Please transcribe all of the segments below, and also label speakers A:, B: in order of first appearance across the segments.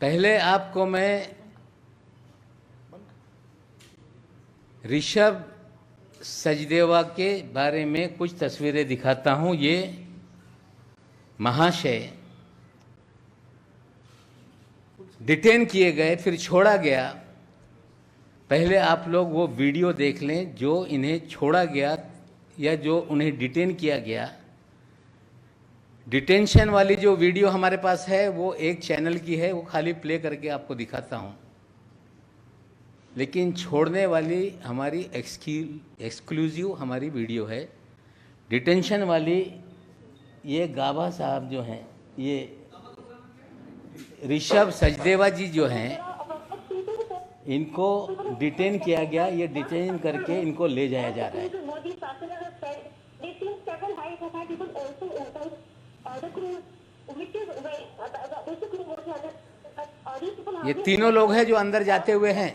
A: पहले आपको मैं ऋषभ सचदेवा के बारे में कुछ तस्वीरें दिखाता हूं। ये महाशय डिटेन किए गए, फिर छोड़ा गया। पहले आप लोग वो वीडियो देख लें जो इन्हें छोड़ा गया या जो उन्हें डिटेन किया गया। डिटेंशन वाली जो वीडियो हमारे पास है वो एक चैनल की है, वो खाली प्ले करके आपको दिखाता हूं। लेकिन छोड़ने वाली हमारी एक्सक्लूसिव हमारी वीडियो है। डिटेंशन वाली ये गाबा साहब जो हैं, ये ऋषभ सचदेवा जी जो हैं, इनको डिटेन किया गया। ये डिटेन करके इनको ले जाया जा रहा है। ये तीनों लोग हैं जो अंदर जाते हुए हैं।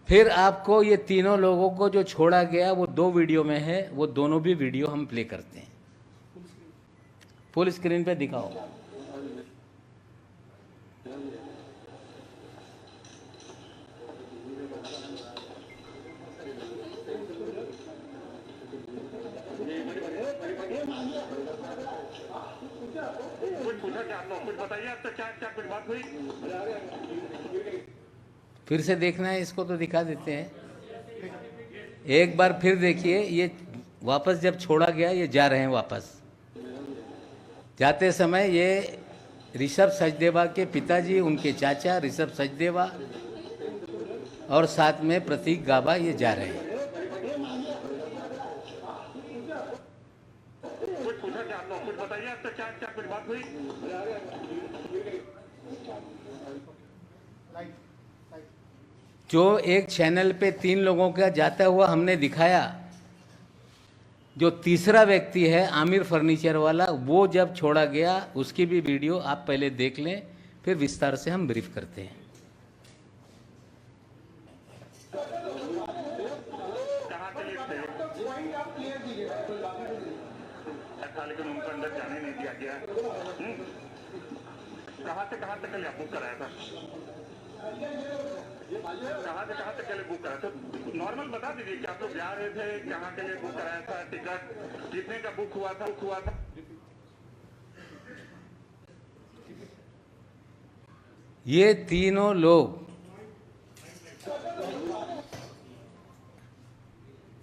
A: फिर आपको ये तीनों लोगों को जो छोड़ा गया वो दो वीडियो में है, वो दोनों भी वीडियो हम प्ले करते हैं। फुल स्क्रीन पे दिखाओ। कुछ बताइए, अब तक क्या कुछ बात हुई? फिर से देखना है इसको तो दिखा देते हैं। एक बार फिर देखिए। ये वापस जब छोड़ा गया, ये जा रहे हैं वापस। जाते समय ये ऋषभ सचदेवा के पिताजी, उनके चाचा ऋषभ सचदेवा और साथ में प्रतीक गाबा ये जा रहे हैं। कुछ बताइए, अब तक क्या कुछ बात हुई? जो एक चैनल पे तीन लोगों का जाता हुआ हमने दिखाया, जो तीसरा व्यक्ति है आमिर फर्नीचर वाला, वो जब छोड़ा गया उसकी भी वीडियो आप पहले देख लें, फिर विस्तार से हम ब्रीफ करते हैं। लेकिन उनको अंदर जाने नहीं दिया गया। कहाँ तक के लिए बुक कराया था? कहाँ तक के लिए बुक कराया था? नॉर्मल बता दीजिए कि आप लोग जा रहे थे, कहाँ के लिए बुक कराया था, टिकट कितने का बुक हुआ था? ये तीनों लोग,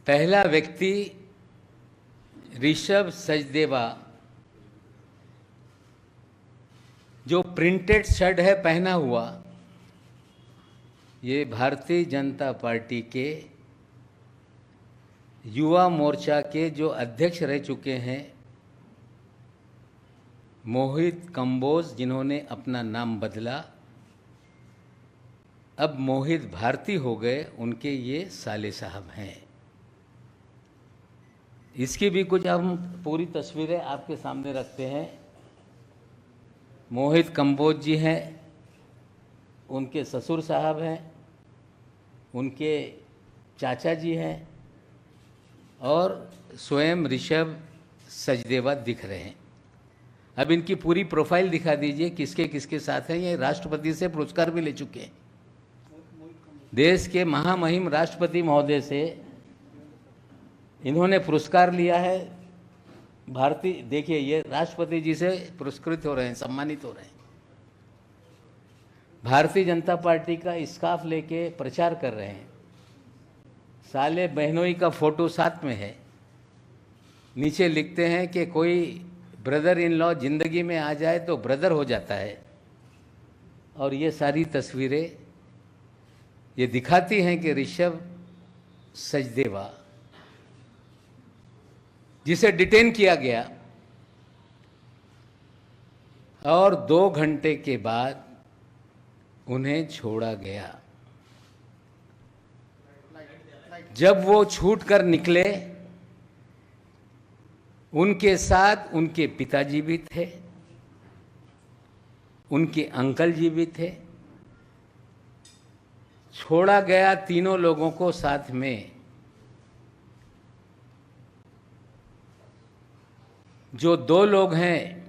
A: पहला व्यक्ति ऋषभ सचदेवा, जो प्रिंटेड शर्ट है पहना हुआ, ये भारतीय जनता पार्टी के युवा मोर्चा के जो अध्यक्ष रह चुके हैं, मोहित कंबोज, जिन्होंने अपना नाम बदला, अब मोहित भारती हो गए, उनके ये साले साहब हैं। इसकी भी कुछ हम पूरी तस्वीरें आपके सामने रखते हैं। मोहित कंबोज जी हैं, उनके ससुर साहब हैं, उनके चाचा जी हैं और स्वयं ऋषभ सचदेवा दिख रहे हैं। अब इनकी पूरी प्रोफाइल दिखा दीजिए, किसके किसके साथ हैं। ये राष्ट्रपति से पुरस्कार भी ले चुके हैं। देश के महामहिम राष्ट्रपति महोदय से इन्होंने पुरस्कार लिया है। भारतीय, देखिए ये राष्ट्रपति जी से पुरस्कृत हो रहे हैं, सम्मानित हो रहे हैं। भारतीय जनता पार्टी का स्कार्फ लेके प्रचार कर रहे हैं। साले बहनोई का फोटो साथ में है। नीचे लिखते हैं कि कोई ब्रदर इन लॉ जिंदगी में आ जाए तो ब्रदर हो जाता है। और ये सारी तस्वीरें ये दिखाती हैं कि ऋषभ सचदेवा, जिसे डिटेन किया गया और 2 घंटे के बाद उन्हें छोड़ा गया। जब वो छूट कर निकले, उनके साथ उनके पिताजी भी थे, उनके अंकल जी भी थे। छोड़ा गया तीनों लोगों को साथ में। जो 2 लोग हैं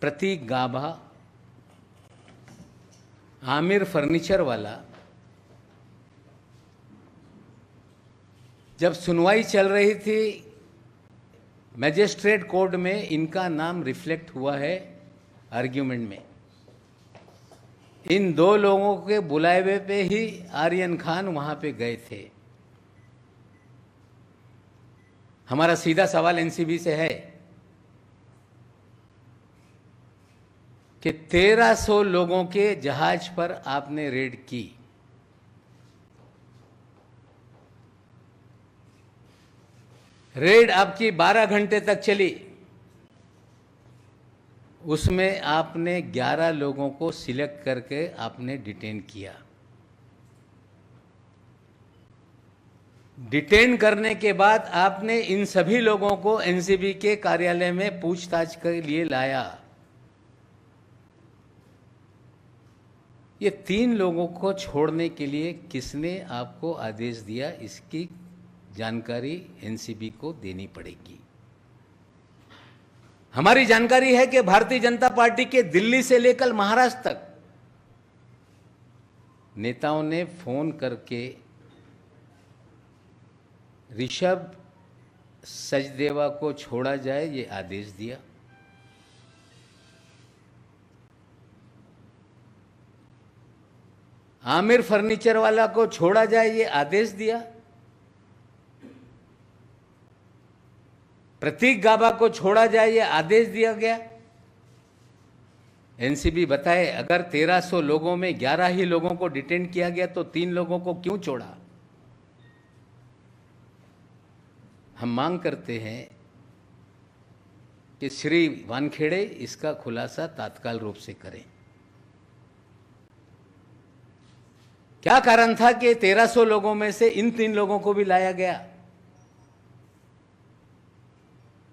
A: प्रतीक गाभा, आमिर फर्नीचर वाला, जब सुनवाई चल रही थी मैजिस्ट्रेट कोर्ट में, इनका नाम रिफ्लेक्ट हुआ है आर्ग्यूमेंट में। इन दो लोगों के बुलावे पे ही आर्यन खान वहां पे गए थे। हमारा सीधा सवाल एनसीबी से है कि 1300 लोगों के जहाज पर आपने रेड की, रेड आपकी 12 घंटे तक चली, उसमें आपने 11 लोगों को सिलेक्ट करके आपने डिटेन किया। डिटेन करने के बाद आपने इन सभी लोगों को एनसीबी के कार्यालय में पूछताछ के लिए लाया। ये 3 लोगों को छोड़ने के लिए किसने आपको आदेश दिया, इसकी जानकारी एनसीबी को देनी पड़ेगी। हमारी जानकारी है कि भारतीय जनता पार्टी के दिल्ली से लेकर महाराष्ट्र तक नेताओं ने फोन करके ऋषभ सचदेवा को छोड़ा जाए ये आदेश दिया। आमिर फर्नीचर वाला को छोड़ा जाए ये आदेश दिया। प्रतीक गाभा को छोड़ा जाए ये आदेश दिया गया। एनसीबी बताए, अगर 1300 लोगों में 11 ही लोगों को डिटेन किया गया तो 3 लोगों को क्यों छोड़ा? हम मांग करते हैं कि श्री वानखेड़े इसका खुलासा तात्काल रूप से करें। क्या कारण था कि 1300 लोगों में से इन 3 लोगों को भी लाया गया?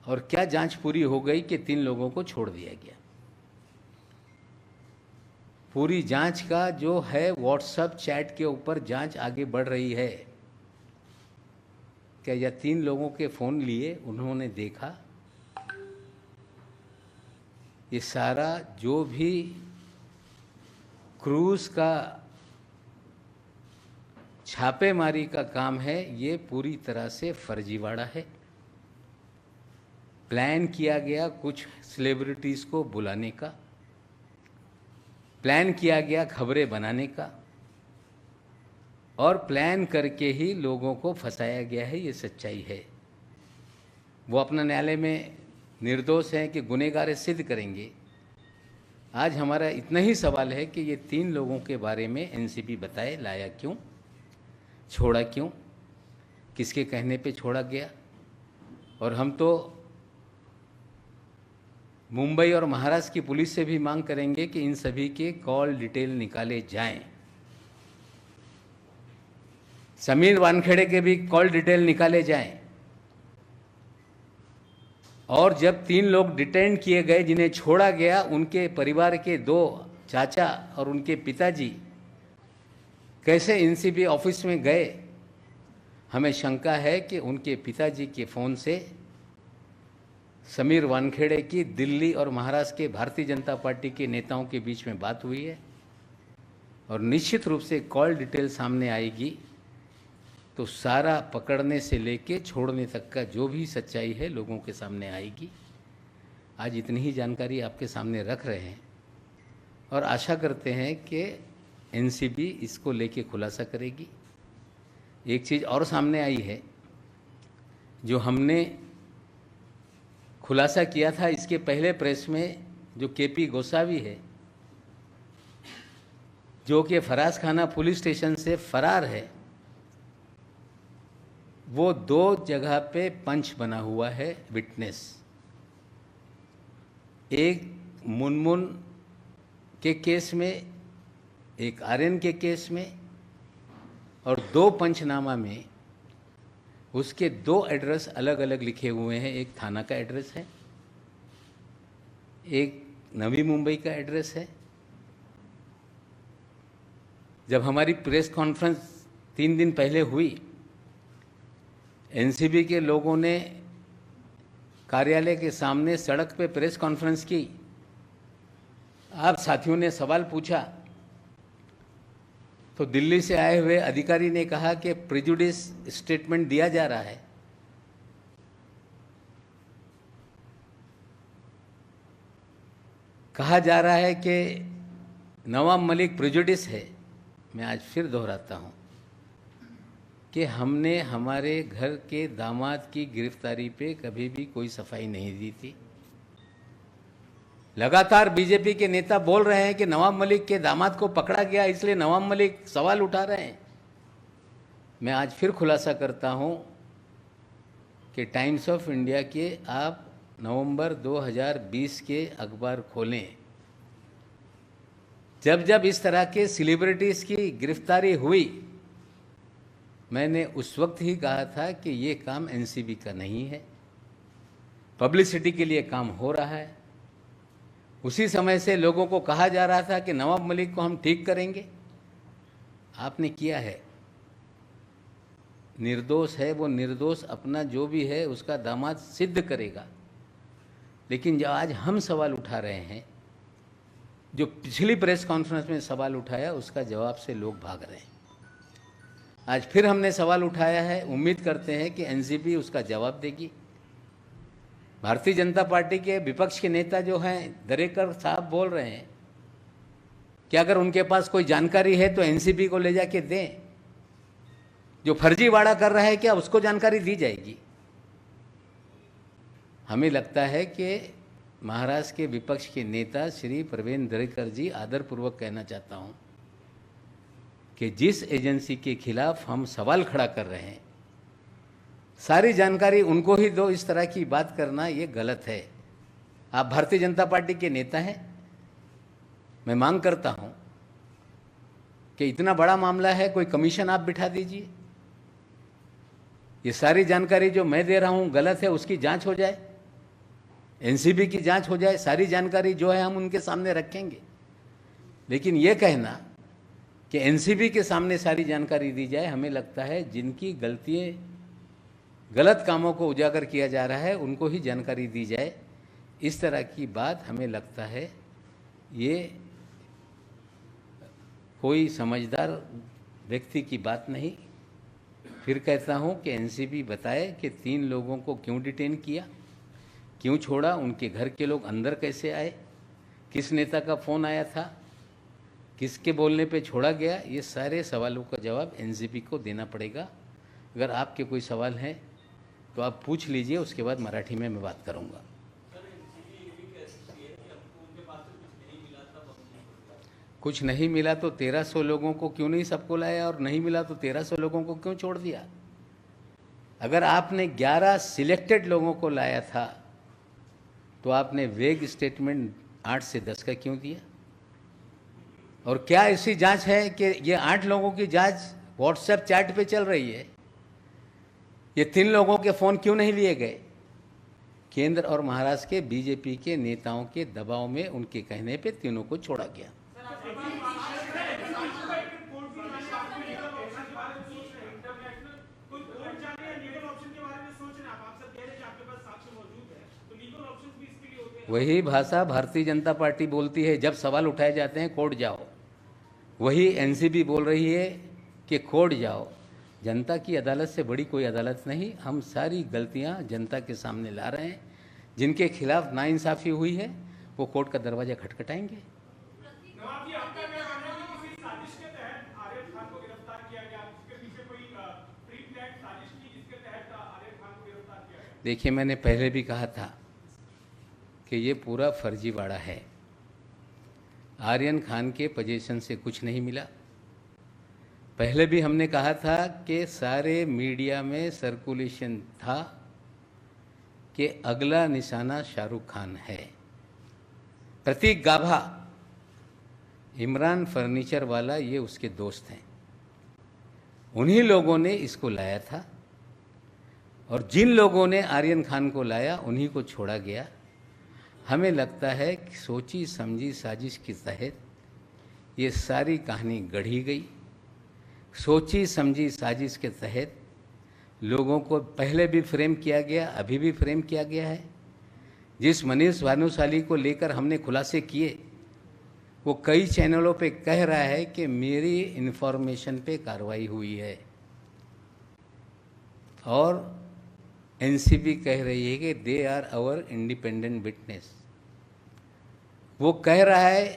A: और क्या जांच पूरी हो गई कि 3 लोगों को छोड़ दिया गया? पूरी जांच का जो है व्हाट्सएप चैट के ऊपर जांच आगे बढ़ रही है। क्या यह 3 लोगों के फोन लिए, उन्होंने देखा ये सारा जो भी क्रूज का छापेमारी का काम है, ये पूरी तरह से फर्जीवाड़ा है। प्लान किया गया कुछ सेलिब्रिटीज को बुलाने का, प्लान किया गया खबरें बनाने का, और प्लान करके ही लोगों को फंसाया गया है। ये सच्चाई है। वो अपना न्यायालय में निर्दोष हैं कि गुनहगार सिद्ध करेंगे। आज हमारा इतना ही सवाल है कि ये 3 लोगों के बारे में एनसीबी बताए, लाया क्यों, छोड़ा क्यों, किसके कहने पे छोड़ा गया। और हम तो मुंबई और महाराष्ट्र की पुलिस से भी मांग करेंगे कि इन सभी के कॉल डिटेल निकाले जाएं। समीर वानखेड़े के भी कॉल डिटेल निकाले जाएं। और जब 3 लोग डिटेन किए गए, जिन्हें छोड़ा गया, उनके परिवार के 2 चाचा और उनके पिताजी कैसे एनसीबी ऑफिस में गए, हमें शंका है कि उनके पिताजी के फ़ोन से समीर वानखेड़े की दिल्ली और महाराष्ट्र के भारतीय जनता पार्टी के नेताओं के बीच में बात हुई है। और निश्चित रूप से कॉल डिटेल सामने आएगी तो सारा पकड़ने से लेके छोड़ने तक का जो भी सच्चाई है लोगों के सामने आएगी। आज इतनी ही जानकारी आपके सामने रख रहे हैं और आशा करते हैं कि एनसीबी इसको लेके खुलासा करेगी। एक चीज़ और सामने आई है, जो हमने खुलासा किया था इसके पहले प्रेस में, जो केपी गोसावी है, जो कि फराज खाना पुलिस स्टेशन से फरार है, वो 2 जगह पे पंच बना हुआ है विटनेस। एक मुनमुन के केस में, एक आर्यन के केस में, और 2 पंचनामा में उसके 2 एड्रेस अलग अलग लिखे हुए हैं। एक थाना का एड्रेस है, एक नवी मुंबई का एड्रेस है। जब हमारी प्रेस कॉन्फ्रेंस 3 दिन पहले हुई, एनसीबी के लोगों ने कार्यालय के सामने सड़क पे प्रेस कॉन्फ्रेंस की आप साथियों ने सवाल पूछा तो दिल्ली से आए हुए अधिकारी ने कहा कि प्रेजुडिस स्टेटमेंट दिया जा रहा है। कहा जा रहा है कि नवाब मलिक प्रेजुडिस है। मैं आज फिर दोहराता हूं कि हमने हमारे घर के दामाद की गिरफ्तारी पे कभी भी कोई सफाई नहीं दी थी। लगातार बीजेपी के नेता बोल रहे हैं कि नवाब मलिक के दामाद को पकड़ा गया इसलिए नवाब मलिक सवाल उठा रहे हैं। मैं आज फिर खुलासा करता हूं कि टाइम्स ऑफ इंडिया के आप नवंबर 2020 के अखबार खोलें। जब जब इस तरह के सेलिब्रिटीज़ की गिरफ्तारी हुई, मैंने उस वक्त ही कहा था कि ये काम एनसीबी का नहीं है, पब्लिसिटी के लिए काम हो रहा है। उसी समय से लोगों को कहा जा रहा था कि नवाब मलिक को हम ठीक करेंगे। आपने किया है, निर्दोष है वो, निर्दोष अपना जो भी है उसका दामाद सिद्ध करेगा। लेकिन जब आज हम सवाल उठा रहे हैं, जो पिछली प्रेस कॉन्फ्रेंस में सवाल उठाया उसका जवाब से लोग भाग रहे हैं। आज फिर हमने सवाल उठाया है, उम्मीद करते हैं कि एनसीबी उसका जवाब देगी। भारतीय जनता पार्टी के विपक्ष के नेता जो हैं दरेकर साहब बोल रहे हैं कि अगर उनके पास कोई जानकारी है तो एनसीबी को ले जाके दें। जो फर्जीवाड़ा कर रहा है क्या उसको जानकारी दी जाएगी? हमें लगता है कि महाराष्ट्र के विपक्ष के नेता श्री प्रवीण दरेकर जी, आदरपूर्वक कहना चाहता हूं कि जिस एजेंसी के खिलाफ हम सवाल खड़ा कर रहे हैं सारी जानकारी उनको ही दो। इस तरह की बात करना ये गलत है। आप भारतीय जनता पार्टी के नेता हैं, मैं मांग करता हूं कि इतना बड़ा मामला है, कोई कमीशन आप बिठा दीजिए। ये सारी जानकारी जो मैं दे रहा हूं गलत है, उसकी जांच हो जाए, एनसीबी की जांच हो जाए। सारी जानकारी जो है हम उनके सामने रखेंगे। लेकिन ये कहना कि एनसीबी के सामने सारी जानकारी दी जाए, हमें लगता है जिनकी गलतियां, गलत कामों को उजागर किया जा रहा है उनको ही जानकारी दी जाए। इस तरह की बात हमें लगता है ये कोई समझदार व्यक्ति की बात नहीं। फिर कहता हूं कि एनसीबी बताए कि 3 लोगों को क्यों डिटेन किया, क्यों छोड़ा, उनके घर के लोग अंदर कैसे आए, किस नेता का फ़ोन आया था, किसके बोलने पे छोड़ा गया। ये सारे सवालों का जवाब एनसीबी को देना पड़ेगा। अगर आपके कोई सवाल हैं तो आप पूछ लीजिए, उसके बाद मराठी में मैं बात करूंगा। कुछ नहीं मिला तो 1300 लोगों को क्यों नहीं सबको लाया, और नहीं मिला तो 1300 लोगों को क्यों छोड़ दिया? अगर आपने 11 सिलेक्टेड लोगों को लाया था तो आपने वेग स्टेटमेंट 8 से 10 का क्यों दिया? और क्या ऐसी जांच है कि ये 8 लोगों की जांच व्हाट्सएप चैट पे चल रही है? ये 3 लोगों के फ़ोन क्यों नहीं लिए गए? केंद्र और महाराष्ट्र के बीजेपी के नेताओं के दबाव में उनके कहने पे तीनों को छोड़ा गया। वही भाषा भारतीय जनता पार्टी बोलती है जब सवाल उठाए जाते हैं कोर्ट जाओ। वही एनसीबी बोल रही है कि कोर्ट जाओ। जनता की अदालत से बड़ी कोई अदालत नहीं। हम सारी गलतियां जनता के सामने ला रहे हैं। जिनके खिलाफ नाइंसाफ़ी हुई है वो कोर्ट का दरवाज़ा खटखटाएंगे। देखिए, मैंने पहले भी कहा था कि ये पूरा फर्जीवाड़ा है। आर्यन खान के पोजीशन से कुछ नहीं मिला। पहले भी हमने कहा था कि सारे मीडिया में सर्कुलेशन था कि अगला निशाना शाहरुख खान है। प्रतीक गाभा, इमरान फर्नीचर वाला, ये उसके दोस्त हैं। उन्हीं लोगों ने इसको लाया था और जिन लोगों ने आर्यन खान को लाया उन्हीं को छोड़ा गया। हमें लगता है कि सोची समझी साजिश के तहत ये सारी कहानी गढ़ी गई। सोची समझी साजिश के तहत लोगों को पहले भी फ्रेम किया गया, अभी भी फ्रेम किया गया है। जिस मनीष भानुशाली को लेकर हमने खुलासे किए वो कई चैनलों पे कह रहा है कि मेरी इन्फॉर्मेशन पे कार्रवाई हुई है, और एनसीबी कह रही है कि they are our independent witness. वो कह रहा है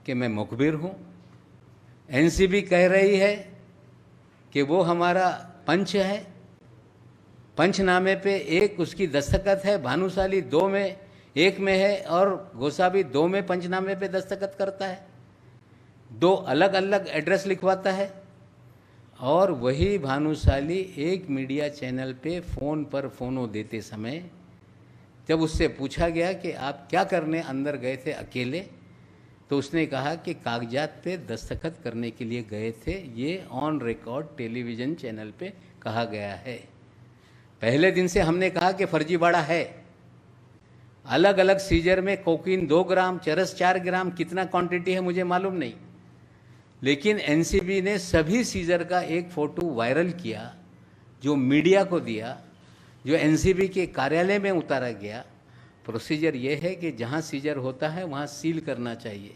A: कि मैं मुखबिर हूँ, एनसीबी कह रही है कि वो हमारा पंच है, पंचनामे पे एक उसकी दस्तखत है, भानुशाली 2 में 1 में है और गोसावी 2 में पंचनामे पे दस्तखत करता है, 2 अलग अलग एड्रेस लिखवाता है। और वही भानुशाली एक मीडिया चैनल पे फ़ोन पर फ़ोनो देते समय जब उससे पूछा गया कि आप क्या करने अंदर गए थे अकेले, तो उसने कहा कि कागजात पे दस्तखत करने के लिए गए थे। ये ऑन रिकॉर्ड टेलीविज़न चैनल पे कहा गया है। पहले दिन से हमने कहा कि फर्जीवाड़ा है। अलग अलग सीजर में कोकीन 2 ग्राम, चरस 4 ग्राम, कितना क्वांटिटी है मुझे मालूम नहीं, लेकिन एनसीबी ने सभी सीजर का एक फ़ोटो वायरल किया, जो मीडिया को दिया, जो एनसीबी के कार्यालय में उतारा गया। प्रोसीजर ये है कि जहाँ सीजर होता है वहाँ सील करना चाहिए।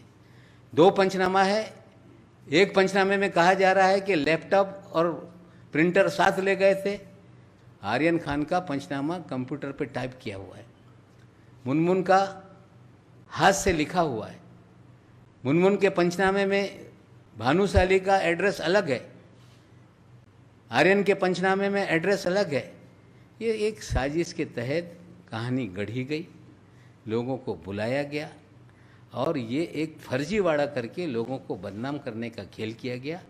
A: 2 पंचनामा है। एक पंचनामे में कहा जा रहा है कि लैपटॉप और प्रिंटर साथ ले गए थे। आर्यन खान का पंचनामा कंप्यूटर पे टाइप किया हुआ है, मुनमुन का हाथ से लिखा हुआ है। मुनमुन के पंचनामे में भानुशाली का एड्रेस अलग है, आर्यन के पंचनामे में एड्रेस अलग है। ये एक साजिश के तहत कहानी गढ़ी गई, लोगों को बुलाया गया और ये एक फर्जीवाड़ा करके लोगों को बदनाम करने का खेल किया गया।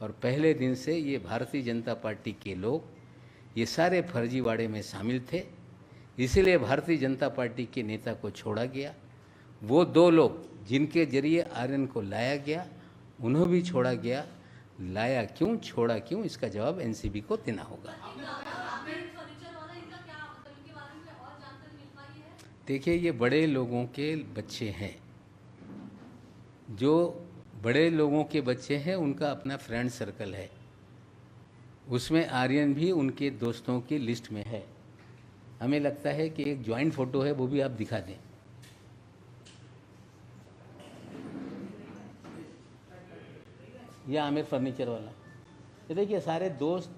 A: और पहले दिन से ये भारतीय जनता पार्टी के लोग ये सारे फर्जीवाड़े में शामिल थे, इसीलिए भारतीय जनता पार्टी के नेता को छोड़ा गया। वो 2 लोग जिनके जरिए आर्यन को लाया गया, उन्हें भी छोड़ा गया। लाया क्यों, छोड़ा क्यों, इसका जवाब एनसीबी को देना होगा। देखिए, ये बड़े लोगों के बच्चे हैं, जो बड़े लोगों के बच्चे हैं उनका अपना फ्रेंड सर्कल है, उसमें आर्यन भी उनके दोस्तों की लिस्ट में है। हमें लगता है कि एक ज्वाइंट फ़ोटो है, वो भी आप दिखा दें। यह आमिर फर्नीचर वाला, ये देखिए सारे दोस्त,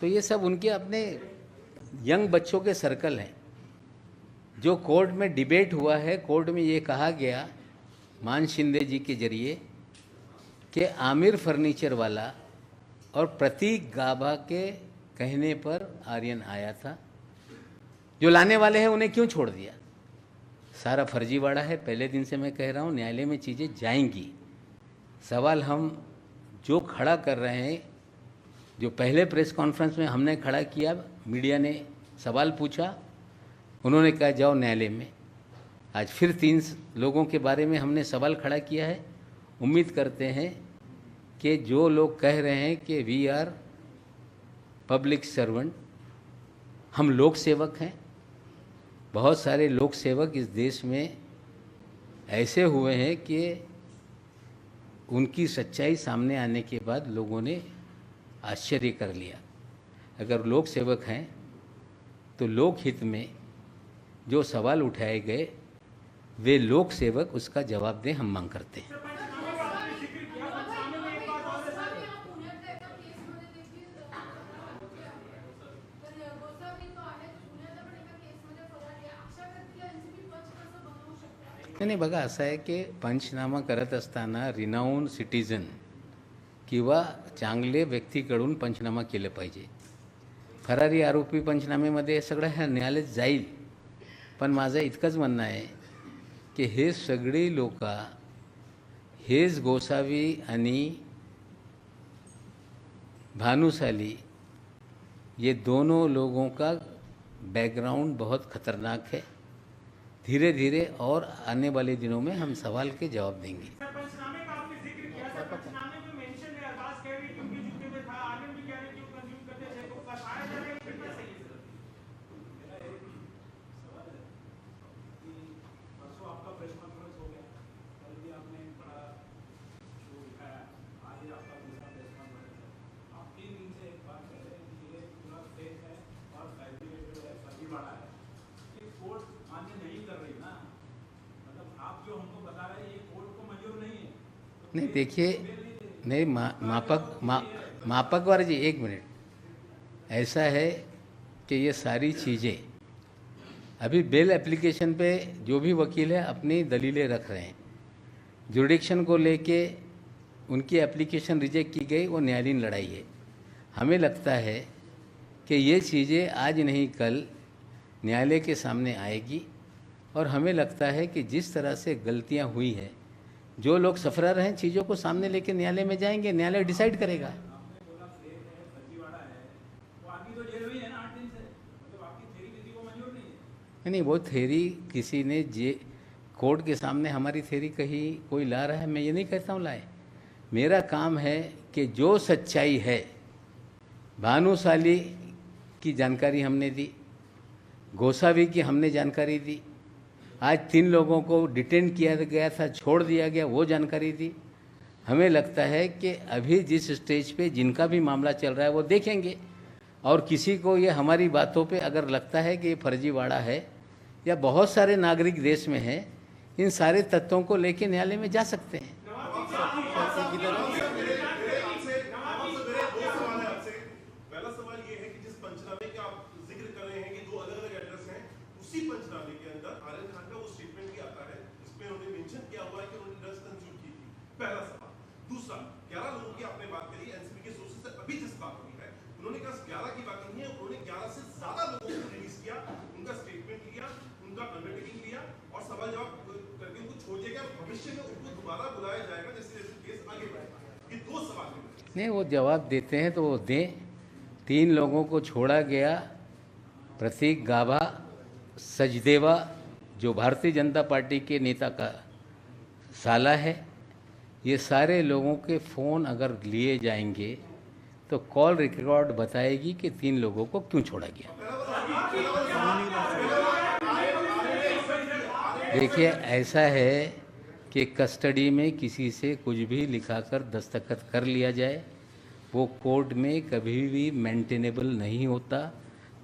A: तो ये सब उनके अपने यंग बच्चों के सर्कल हैं। जो कोर्ट में डिबेट हुआ है, कोर्ट में ये कहा गया मान शिंदे जी के जरिए कि आमिर फर्नीचर वाला और प्रतीक गाभा के कहने पर आर्यन आया था, जो लाने वाले हैं उन्हें क्यों छोड़ दिया। सारा फर्जीवाड़ा है। पहले दिन से मैं कह रहा हूँ, न्यायालय में चीज़ें जाएंगी। सवाल हम जो खड़ा कर रहे हैं, जो पहले प्रेस कॉन्फ्रेंस में हमने खड़ा किया, मीडिया ने सवाल पूछा, उन्होंने कहा जाओ न्यायालय में। आज फिर 3 लोगों के बारे में हमने सवाल खड़ा किया है। उम्मीद करते हैं कि जो लोग कह रहे हैं कि वी आर पब्लिक सर्वेंट, हम लोक सेवक हैं, बहुत सारे लोक सेवक इस देश में ऐसे हुए हैं कि उनकी सच्चाई सामने आने के बाद लोगों ने आश्चर्य कर लिया। अगर लोक सेवक हैं तो लोक हित में जो सवाल उठाए गए, वे लोक सेवक उसका जवाब दें, हम मांग करते हैं। नाही बघा, असं आहे की पंचनामा करत असताना रिनाऊन सिटीजन किंवा चांगले व्यक्तीकडून पंचनामा केलं पाहिजे। फरारी आरोपी पंचनामेमध्ये सगळं ह्या न्यायालयात जाईल, पण माझं इतकंच म्हणणं आहे की हे सगळे लोक, हेच गोसावी आणि भानुशाली, ये दोनों लोगों का बैकग्राउंड बहुत खतरनाक है। धीरे धीरे और आने वाले दिनों में हम सवाल के जवाब देंगे।
B: पंचनामे का आपने जिक्र किया था, पंचनामे में मेंशन है, अरबाज कह रही है क्योंकि जुत्ते में था, आर्यन भी कह रहे क्यों कंज्यूम करते थे, को बताया जा रहा है कि कितना सही है सर। मेरा एक सवाल है कि परसों आपका प्रेस कॉन्फ्रेंस हो गया, कल भी आपने बड़ा शो दिखाया, आज ही आपका दूसरा प्रेस कॉन्फ्रेंस है। आप 3 दिन से एक बात कह रहे हैं कि ये पूरा फेक है और फैब्रिकेटेड है, फर्जीवाड़ा है। ये कोर्ट मान्य नहीं कर रही ना, जो हमको बता रहे हैं ये कोर्ट को मंजूर नहीं है।
A: नहीं देखिए, नहीं मापक वाले जी, एक मिनट। ऐसा है कि ये सारी चीज़ें अभी बेल एप्लीकेशन पे जो भी वकील है अपनी दलीलें रख रहे हैं। जुरिडिक्शन को लेके उनकी एप्लीकेशन रिजेक्ट की गई, वो न्यायालयीन लड़ाई है। हमें लगता है कि ये चीज़ें आज नहीं कल न्यायालय के सामने आएगी, और हमें लगता है कि जिस तरह से गलतियां हुई हैं, जो लोग सफरार हैं चीज़ों को सामने लेके न्यायालय में जाएंगे, न्यायालय डिसाइड करेगा। नहीं, वो थेरी किसी ने कोर्ट के सामने हमारी थेरी कहीं कोई ला रहा है, मैं ये नहीं कहता हूँ लाए। मेरा काम है कि जो सच्चाई है, भानुशाली की जानकारी हमने दी, गोसावी की हमने जानकारी दी, आज 3 लोगों को डिटेन किया गया था, छोड़ दिया गया, वो जानकारी दी। हमें लगता है कि अभी जिस स्टेज पे जिनका भी मामला चल रहा है वो देखेंगे, और किसी को ये हमारी बातों पे अगर लगता है कि ये फर्जीवाड़ा है, या बहुत सारे नागरिक देश में हैं, इन सारे तथ्यों को लेके न्यायालय में जा सकते हैं।
C: पहला सवाल ये है कि जिस पंचनामे का आप जिक्र कर रहे हैं कि 2 अलग-अलग एड्रेस हैं, उसी पंचनामे के अंदर आर्यन खान का वो स्टेटमेंट भी आता है जिसमें उन्होंने मेंशन किया हुआ है कि उन्होंने ड्रग्स कंज्यूम की थी। पहला सवाल। दूसरा, 11 लोगों की आपने बात करी, एनसीबी के सोर्सेस से अभी जिस बात हुई है, उन्होंने कहा 11 की बात नहीं है, उन्होंने 11 से ज्यादा लोगों को रिलीज किया, उनका स्टेटमेंट लिया, उनका अंडरटेकिंग लिया और सवाल जवाब करके उनको छोड़ दिया गया। भविष्य में उनको दोबारा बुलाया जाएगा जैसे जैसे केस आगे बढ़ेगा। ये 2 सवाल हैं।
A: नहीं, वो जवाब देते हैं तो वो दें। 3 लोगों को छोड़ा गया, प्रतीक गाभा, सचदेवा जो भारतीय जनता पार्टी के नेता का साला है, ये सारे लोगों के फ़ोन अगर लिए जाएंगे तो कॉल रिकॉर्ड बताएगी कि 3 लोगों को क्यों छोड़ा गया। देखिए, ऐसा है कि कस्टडी में किसी से कुछ भी लिखाकर दस्तखत कर लिया जाए, वो कोर्ट में कभी भी मेंटेनेबल नहीं होता।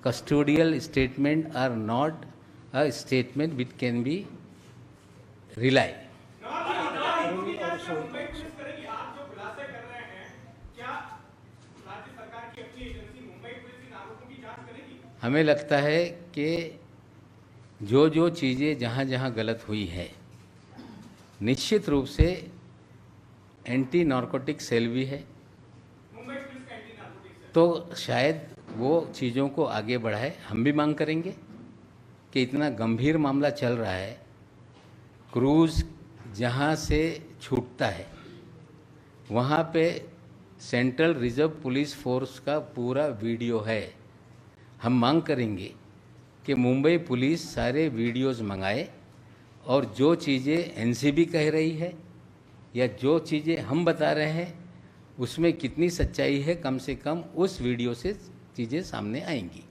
A: Custodial statement are not a statement which can be rely. हमें लगता है कि जो जो चीज़ें जहाँ जहाँ गलत हुई है, निश्चित रूप से एंटी नारकोटिक सेल भी है, तो शायद वो चीज़ों को आगे बढ़ाए। हम भी मांग करेंगे कि इतना गंभीर मामला चल रहा है, क्रूज़ जहाँ से छूटता है वहाँ पे सेंट्रल रिजर्व पुलिस फोर्स का पूरा वीडियो है। हम मांग करेंगे कि मुंबई पुलिस सारे वीडियोज़ मंगाए, और जो चीज़ें एनसीबी कह रही है या जो चीज़ें हम बता रहे हैं उसमें कितनी सच्चाई है, कम से कम उस वीडियो से चीज़ें सामने आएंगी।